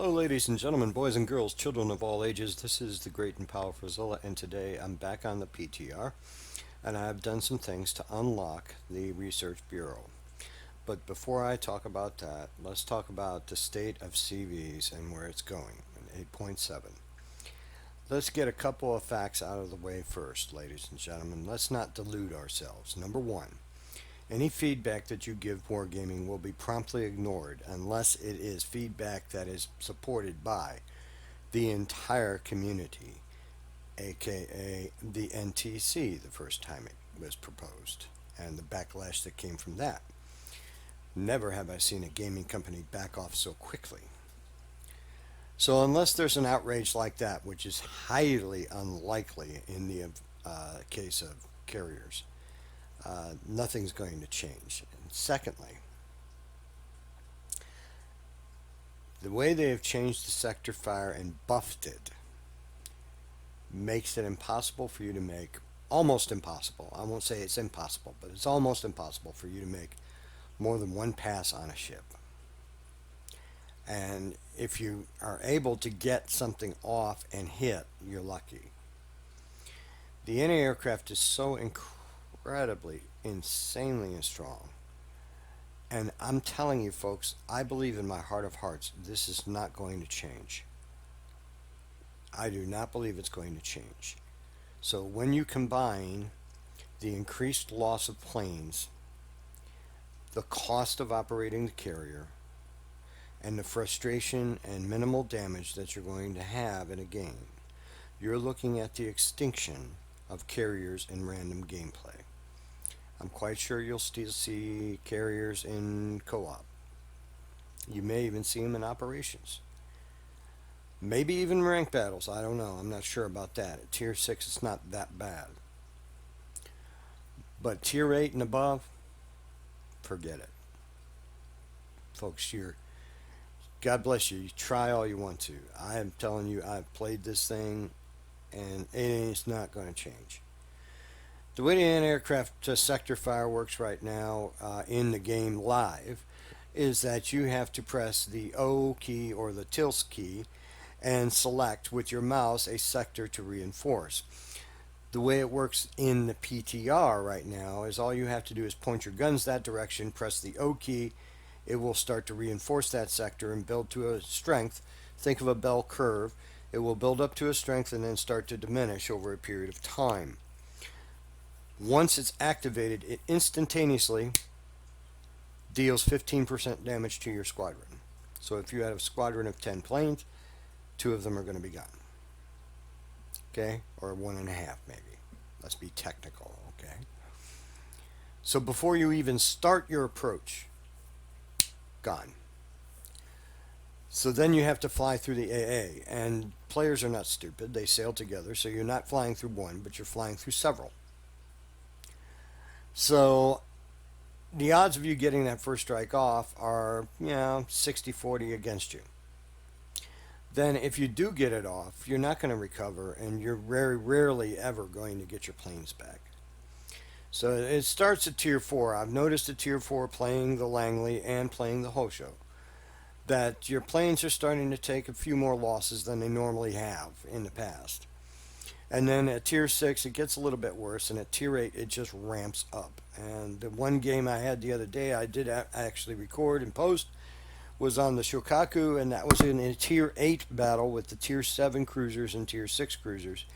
Hello, ladies and gentlemen, boys and girls, children of all ages. This is the great and powerful Zilla, and today I'm back on the PTR, and I've done some things to unlock the Research Bureau. But before I talk about that, let's talk about the state of CVs and where it's going in 8.7. Let's get a couple of facts out of the way first, ladies and gentlemen. Let's not delude ourselves. Number one, any feedback that you give Wargaming will be promptly ignored unless it is feedback that is supported by the entire community, aka the NTC, the first time it was proposed, and the backlash that came from that. Never have I seen a gaming company back off so quickly. So, unless there's an outrage like that, which is highly unlikely in the case of carriers, nothing's going to change. And secondly, the way they have changed the sector fire and buffed it makes it impossible for you to make, almost impossible. I won't say it's impossible, but it's almost impossible for you to make more than one pass on a ship. And if you are able to get something off and hit, you're lucky. The anti-aircraft is so incredibly, insanely strong. And I'm telling you, folks, I believe in my heart of hearts, this is not going to change. I do not believe it's going to change. So when you combine the increased loss of planes, the cost of operating the carrier, and the frustration and minimal damage that you're going to have in a game, you're looking at the extinction of carriers in random gameplay. I'm quite sure you'll still see carriers in co-op. You may even see them in operations. Maybe even rank battles. I don't know. I'm not sure about that. At tier 6, it's not that bad. But tier 8 and above, forget it. Folks, God bless you. You try all you want to. I am telling you, I've played this thing, and it's not going to change. The way the anti-aircraft sector fire works right now in the game live is that you have to press the O key or the tilde key and select with your mouse a sector to reinforce. The way it works in the PTR right now is all you have to do is point your guns that direction, press the O key, it will start to reinforce that sector and build to a strength. Think of a bell curve. It will build up to a strength and then start to diminish over a period of time. Once it's activated, it instantaneously deals 15% damage to your squadron. So if you have a squadron of 10 planes, 2 of them are going to be gone. Okay? Or 1.5 maybe. Let's be technical, okay? So before you even start your approach, gone. So then you have to fly through the AA, and players are not stupid. They sail together, so you're not flying through one, but you're flying through several. So the odds of you getting that first strike off are, 60-40 against you. Then if you do get it off, you're not going to recover, and you're very rarely ever going to get your planes back. So it starts at tier 4. I've noticed at tier 4 playing the Langley and playing the Hosho that your planes are starting to take a few more losses than they normally have in the past. And then at tier 6 it gets a little bit worse, and at tier 8 it just ramps up. And the one game I had the other day I did actually record and post was on the Shokaku, and that was in a tier 8 battle with the tier 7 cruisers and tier 6 cruisers.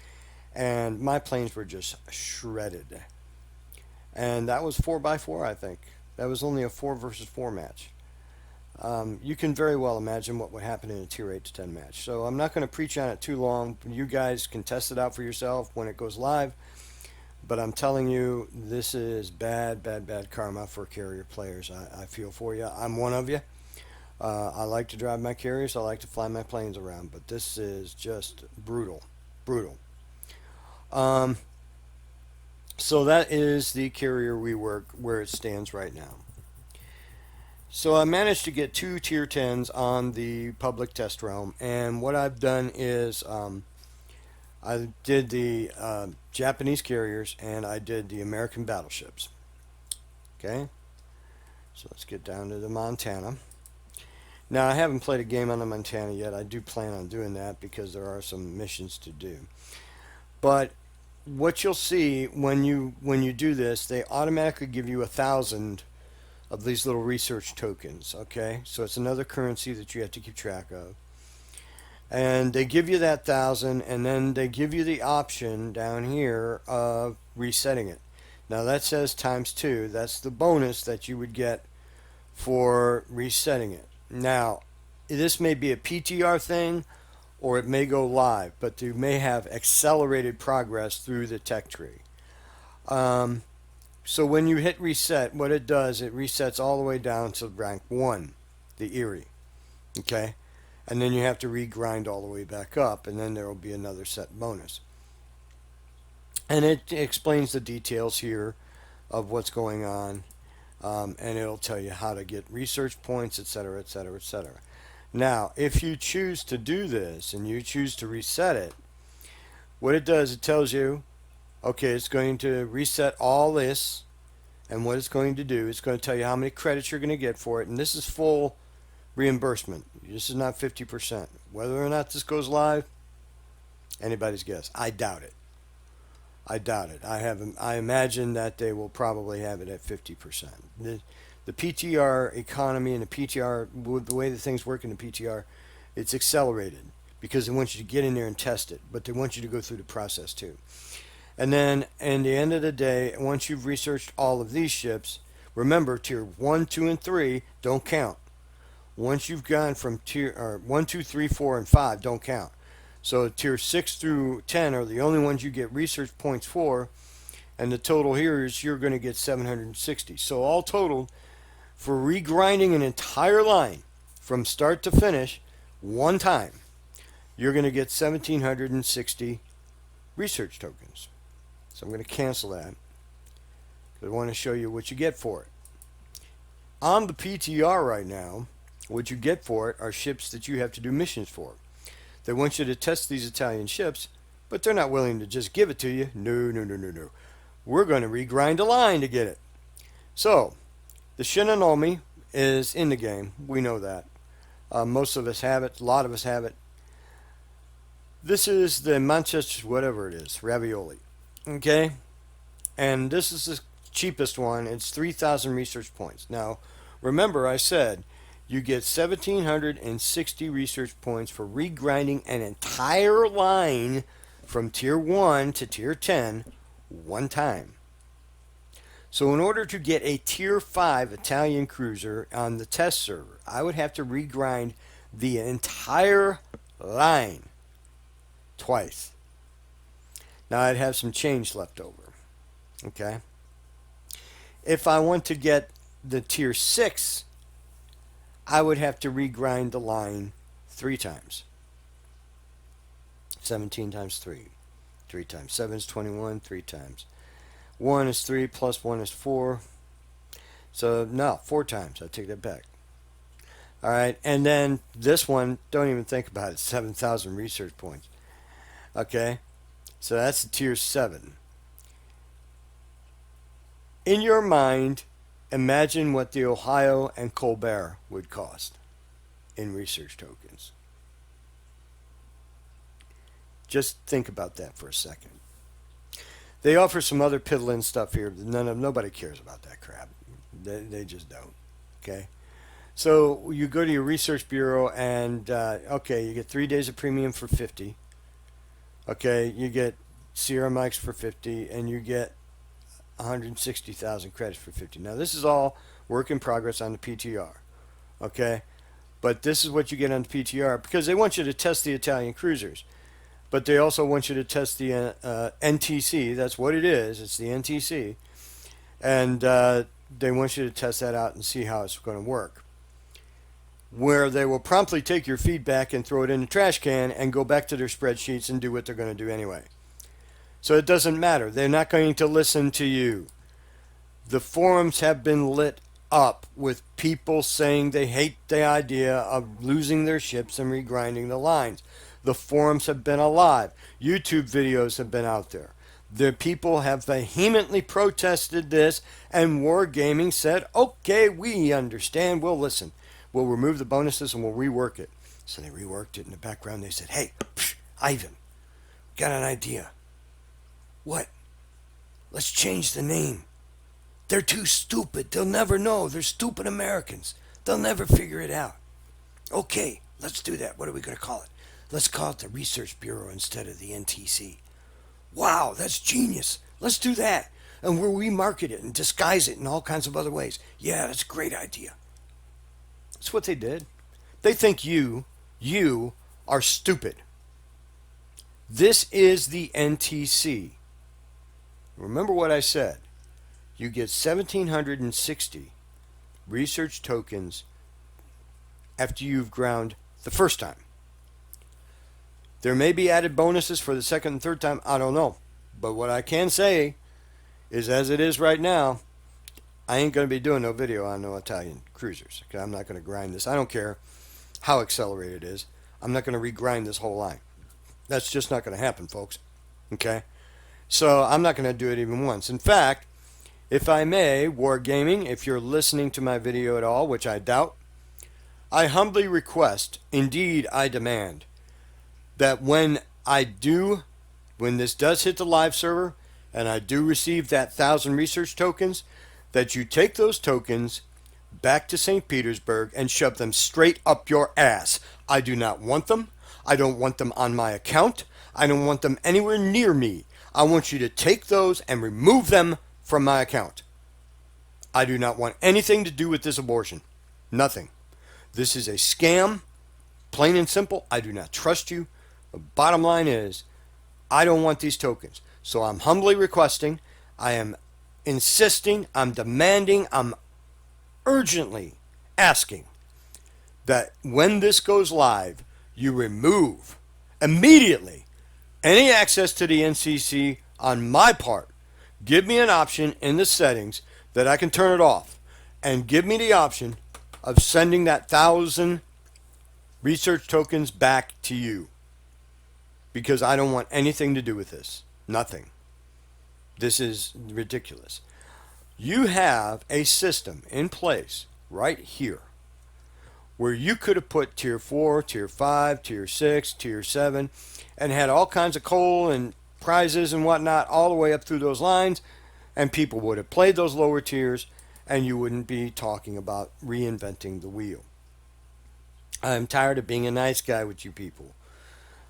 And my planes were just shredded. And that was 4x4, I think. That was only a 4 versus 4 match. You can very well imagine what would happen in a tier 8 to 10 match. So I'm not going to preach on it too long. You guys can test it out for yourself when it goes live. But I'm telling you, this is bad, bad, bad karma for carrier players. I feel for you. I'm one of you. I like to drive my carriers. I like to fly my planes around. But this is just brutal. Brutal. So that is the carrier we work where it stands right now. So I managed to get 2 tier 10s on the public test realm, and what I've done is I did the Japanese carriers and I did the American battleships. Okay, so let's get down to the Montana. Now, I haven't played a game on the Montana yet. I do plan on doing that because there are some missions to do. But what you'll see when you do this, they automatically give you 1,000 of these little research tokens. Okay, so it's another currency that you have to keep track of. And they give you that 1,000, and then they give you the option down here of resetting it. Now that says times two. That's the bonus that you would get for resetting it. Now, this may be a PTR thing or it may go live, but you may have accelerated progress through the tech tree. Um, so when you hit reset, what it does, it resets all the way down to rank 1, the Erie. Okay? And then you have to regrind all the way back up, and then there will be another set bonus. And it explains the details here of what's going on, and it'll tell you how to get research points, etc., etc., etc. Now, if you choose to do this and you choose to reset it, what it does, it tells you, okay, it's going to reset all this, and what it's going to do, it's going to tell you how many credits you're going to get for it, and this is full reimbursement. This is not 50%. Whether or not this goes live, anybody's guess. I doubt it. I doubt it. I imagine that they will probably have it at 50%. The PTR economy and the PTR, the way the things work in the PTR, it's accelerated because they want you to get in there and test it, but they want you to go through the process too. And then, in the end of the day, once you've researched all of these ships, remember tier 1, 2, and 3 don't count. Once you've gone from tier 1, 2, 3, 4, and 5, don't count. So tier 6 through 10 are the only ones you get research points for, and the total here is you're going to get 760. So all total, for regrinding an entire line from start to finish one time, you're going to get 1,760 research tokens. So I'm going to cancel that. I want to show you what you get for it. On the PTR right now, what you get for it are ships that you have to do missions for. They want you to test these Italian ships, but they're not willing to just give it to you. No, no, no, no, no. We're going to regrind a line to get it. So, the Shinanomi is in the game. We know that. Most of us have it. A lot of us have it. This is the Manchester, whatever it is, ravioli. Okay? And this is the cheapest one. It's 3,000 research points. Now, remember I said you get 1,760 research points for regrinding an entire line from tier 1 to tier 10 one time. So in order to get a tier 5 Italian cruiser on the test server, I would have to regrind the entire line twice. Now I'd have some change left over. Okay? If I want to get the tier 6, I would have to regrind the line 3 times. 17 times 3. 3 times. 7 is 21, 3 times. 1 is 3 plus 1 is 4. So, no, 4 times. I take that back. Alright, and then this one, don't even think about it, 7,000 research points. Okay, so that's the tier 7. In your mind, imagine what the Ohio and Colbert would cost in research tokens. Just think about that for a second. They offer some other piddling stuff here. Nobody cares about that crap. They just don't. Okay? So you go to your research bureau and, okay, you get 3 days of premium for 50. Okay, you get Sierra Mics for 50, and you get 160,000 credits for 50. Now, this is all work in progress on the PTR. Okay? But this is what you get on the PTR because they want you to test the Italian cruisers. But they also want you to test the NTC. That's what it is. It's the NTC. And they want you to test that out and see how it's going to work. Where they will promptly take your feedback and throw it in the trash can and go back to their spreadsheets and do what they're going to do anyway. So it doesn't matter. They're not going to listen to you. The forums have been lit up with people saying they hate the idea of losing their ships and regrinding the lines. The forums have been alive. YouTube videos have been out there. The people have vehemently protested this, and Wargaming said, okay, we understand, we'll listen. we'll remove the bonuses and we'll rework it. So they reworked it in the background. They said, hey, Ivan, got an idea. What? Let's change the name. They're too stupid. They'll never know. They're stupid Americans. They'll never figure it out. Okay, let's do that. What are we going to call it? Let's call it the Research Bureau instead of the NTC. Wow, that's genius. Let's do that. And we'll remarket it and disguise it in all kinds of other ways. Yeah, that's a great idea. That's what they did. They think you are stupid. This is the NTC. Remember what I said. You get 1,760 research tokens after you've ground the first time. There may be added bonuses for the second and third time. I don't know. But what I can say is, as it is right now, I ain't going to be doing no video on no Italian cruisers. Okay? I'm not going to grind this. I don't care how accelerated it is. I'm not going to regrind this whole line. That's just not going to happen, folks. Okay? So I'm not going to do it even once. In fact, if I may, Wargaming, if you're listening to my video at all, which I doubt, I humbly request, indeed I demand, that when this does hit the live server, and I do receive that 1,000 research tokens, that you take those tokens back to St. Petersburg and shove them straight up your ass. I do not want them. I don't want them on my account. I don't want them anywhere near me. I want you to take those and remove them from my account. I do not want anything to do with this abortion. Nothing. This is a scam. Plain and simple. I do not trust you. The bottom line is, I don't want these tokens. So I'm humbly requesting, I am insisting, I'm demanding, I'm urgently asking that when this goes live, you remove immediately any access to the NCC on my part. Give me an option in the settings that I can turn it off, and give me the option of sending that 1,000 research tokens back to you, because I don't want anything to do with this. Nothing. This is ridiculous. You have a system in place right here where you could have put tier 4, tier 5, tier 6, tier 7, and had all kinds of coal and prizes and whatnot all the way up through those lines, and people would have played those lower tiers, and you wouldn't be talking about reinventing the wheel. I'm tired of being a nice guy with you people.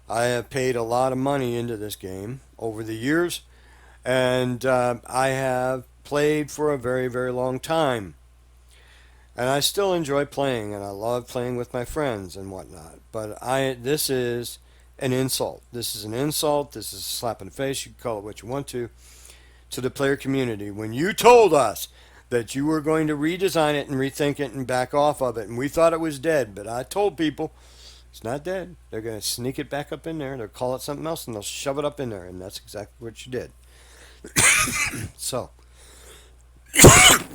I have paid a lot of money into this game over the years, and I have played for a very, very long time. And I still enjoy playing, and I love playing with my friends and whatnot. But this is an insult. This is an insult. This is a slap in the face. You can call it what you want to the player community. When you told us that you were going to redesign it and rethink it and back off of it, and we thought it was dead, but I told people it's not dead. They're going to sneak it back up in there. They'll call it something else, and they'll shove it up in there, and that's exactly what you did. So,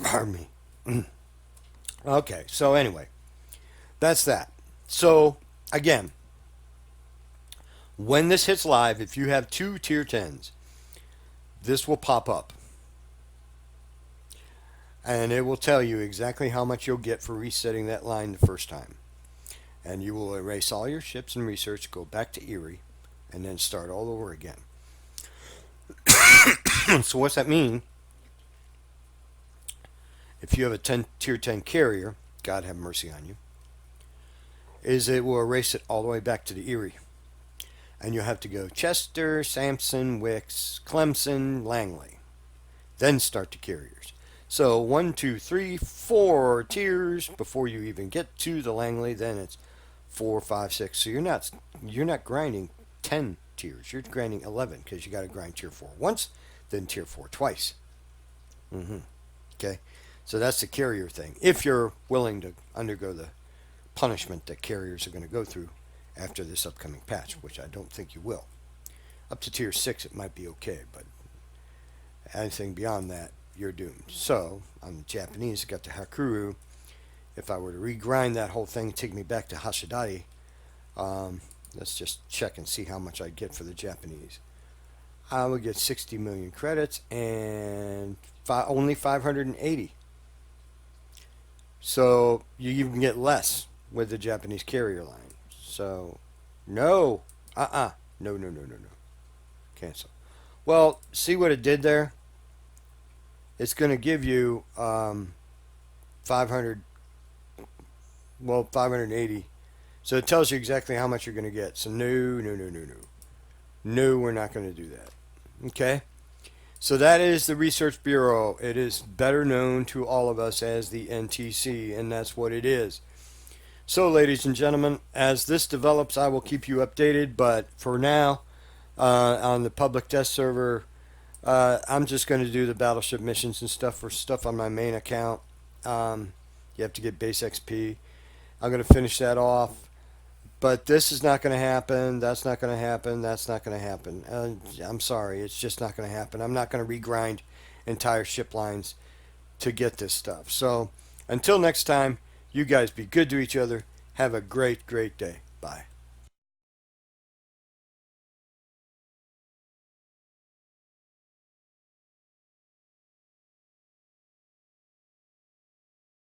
pardon me. Okay, so anyway, that's that. So, again, when this hits live, if you have 2 tier 10s, this will pop up. And it will tell you exactly how much you'll get for resetting that line the first time. And you will erase all your ships and research, go back to Erie, and then start all over again. So what's that mean? If you have a tier 10 carrier, God have mercy on you, is it will erase it all the way back to the Erie. And you'll have to go Chester, Sampson, Wicks, Clemson, Langley. Then start the carriers. So 1, 2, 3, 4 tiers before you even get to the Langley. Then it's 4, 5, 6. So you're not grinding 10 tiers. You're grinding 11 because you got to grind tier 4 once, then tier 4 twice. Okay. So that's the carrier thing. If you're willing to undergo the punishment that carriers are going to go through after this upcoming patch, which I don't think you will. Up to tier 6 it might be okay, but anything beyond that, you're doomed. So, on the Japanese, I got the Hakuru. If I were to regrind that whole thing, take me back to Hashidari, let's just check and see how much I'd get for the Japanese. I would get 60 million credits and only 580. So you even get less with the Japanese carrier line. So, no. No, no, no, no, no. Cancel. Well, see what it did there? It's going to give you 500, well, 580. So it tells you exactly how much you're going to get. So, no, no, no, no, no. No, we're not going to do that. Okay? So that is the Research Bureau. It is better known to all of us as the NTC, and that's what it is. So, ladies and gentlemen, as this develops, I will keep you updated. But for now, on the public test server, I'm just going to do the battleship missions and stuff for stuff on my main account. You have to get base XP. I'm going to finish that off. But this is not going to happen. That's not going to happen. That's not going to happen. I'm sorry. It's just not going to happen. I'm not going to regrind entire ship lines to get this stuff. So until next time, you guys be good to each other. Have a great, great day. Bye.